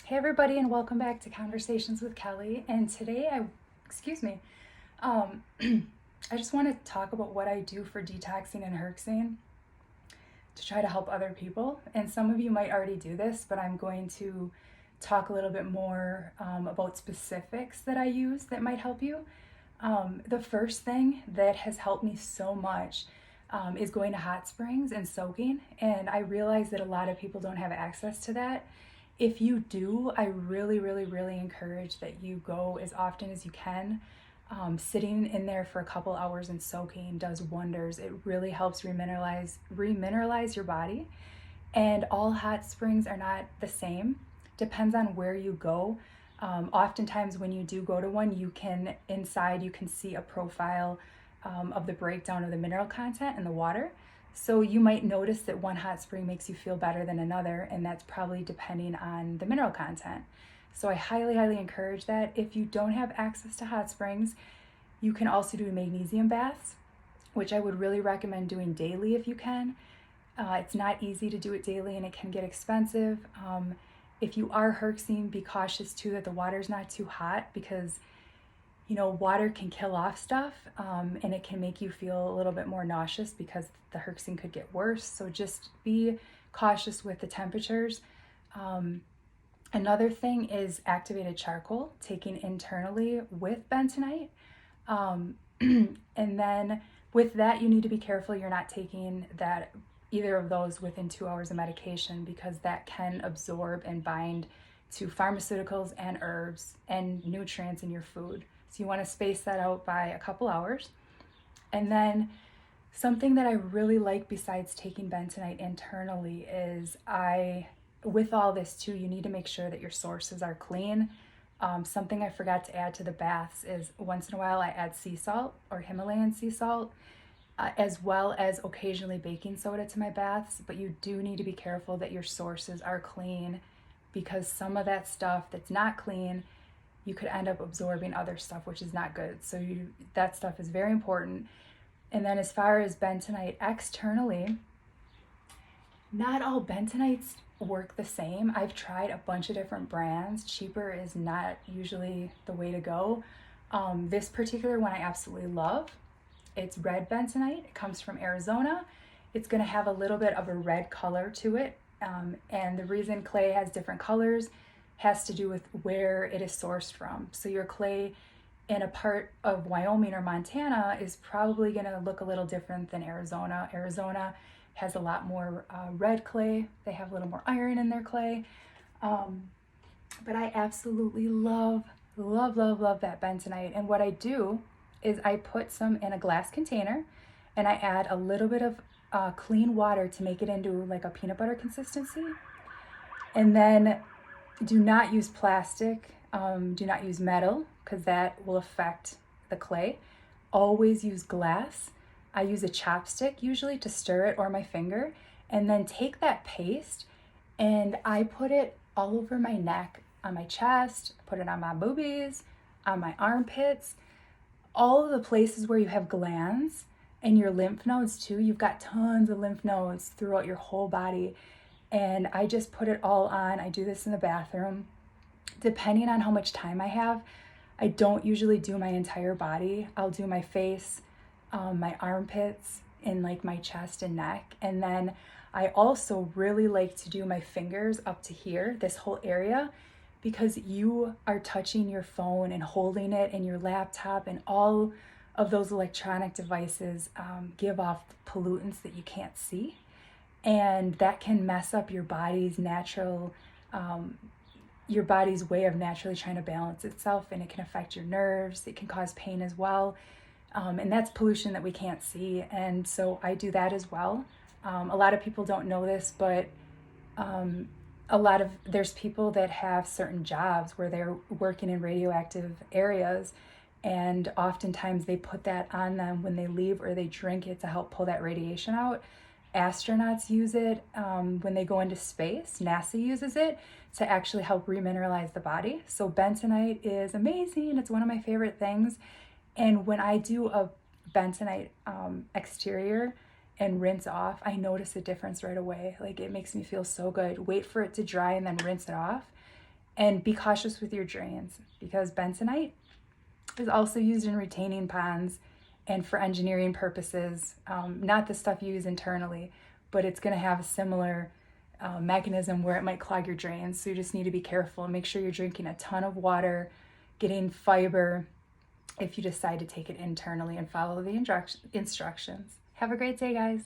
Hey everybody, and welcome back to Conversations with Kelly. And today um, I just want to talk about what I do for detoxing and herxing to try to help other people. And some of you might already do this, but I'm going to talk a little bit more about specifics that I use that might help you. The first thing that has helped me so much is going to hot springs and soaking. And I realize that a lot of people don't have access to that. If you do, I really encourage that you go as often as you can. Sitting in there for a couple hours and soaking does wonders. It really helps remineralize your body. And all hot springs are not the same. Depends on where you go. Oftentimes when you do go to one, you can see a profile of the breakdown of the mineral content in the water. So you might notice that one hot spring makes you feel better than another, and that's probably depending on the mineral content. So I highly encourage that. If you don't have access to hot springs, you can also do magnesium baths, which I would really recommend doing daily if you can. It's not easy to do it daily and it can get expensive. If you are herxing, be cautious too that the water's not too hot, because water can kill off stuff, and it can make you feel a little bit more nauseous because the herxing could get worse. So just be cautious with the temperatures. Another thing is activated charcoal, taken internally with bentonite. And then with that, you need to be careful you're not taking either of those within 2 hours of medication, because that can absorb and bind to pharmaceuticals and herbs and nutrients in your food. So you want to space that out by a couple hours. And then something that I really like besides taking bentonite internally is with all this too, you need to make sure that your sources are clean. Something I forgot to add to the baths is once in a while I add sea salt or Himalayan sea salt, as well as occasionally baking soda to my baths. But you do need to be careful that your sources are clean, because some of that stuff that's not clean, you could end up absorbing other stuff, which is not good. So that stuff is very important. And then as far as bentonite externally, not all bentonites work the same. I've tried a bunch of different brands. Cheaper is not usually the way to go. This particular one I absolutely love. It's red bentonite. It comes from Arizona. It's going to have a little bit of a red color to it. And the reason clay has different colors has to do with where it is sourced from. So your clay in a part of Wyoming or Montana is probably going to look a little different than Arizona. Arizona has a lot more red clay. They have a little more iron in their clay. But I absolutely love that bentonite. And what I do is I put some in a glass container and I add a little bit of clean water to make it into like a peanut butter consistency. And then do not use plastic, do not use metal, because that will affect the clay. Always use glass. I use a chopstick usually to stir it, or my finger, and then take that paste and I put it all over my neck, on my chest, put it on my boobies, on my armpits, all of the places where you have glands, and your lymph nodes too. You've got tons of lymph nodes throughout your whole body. And I just put it all on. I do this in the bathroom. Depending on how much time I have, I don't usually do my entire body. I'll do my face, my armpits, and like my chest and neck. And then I also really like to do my fingers up to here, this whole area, because you are touching your phone and holding it, and your laptop and all of those electronic devices give off pollutants that you can't see. And that can mess up your body's your body's way of naturally trying to balance itself, and it can affect your nerves. It can cause pain as well. And that's pollution that we can't see. And so I do that as well. A lot of people don't know this, but there's people that have certain jobs where they're working in radioactive areas, and oftentimes they put that on them when they leave, or they drink it to help pull that radiation out. Astronauts use it when they go into space. NASA uses it to actually help remineralize the body. So bentonite is amazing. It's one of my favorite things. And when I do a bentonite exterior and rinse off, I notice a difference right away. Like, it makes me feel so good. Wait for it to dry and then rinse it off. And be cautious with your drains, because bentonite is also used in retaining ponds and for engineering purposes. Not the stuff you use internally, but it's going to have a similar mechanism where it might clog your drains. So you just need to be careful and make sure you're drinking a ton of water, getting fiber if you decide to take it internally, and follow the instructions. Have a great day, guys.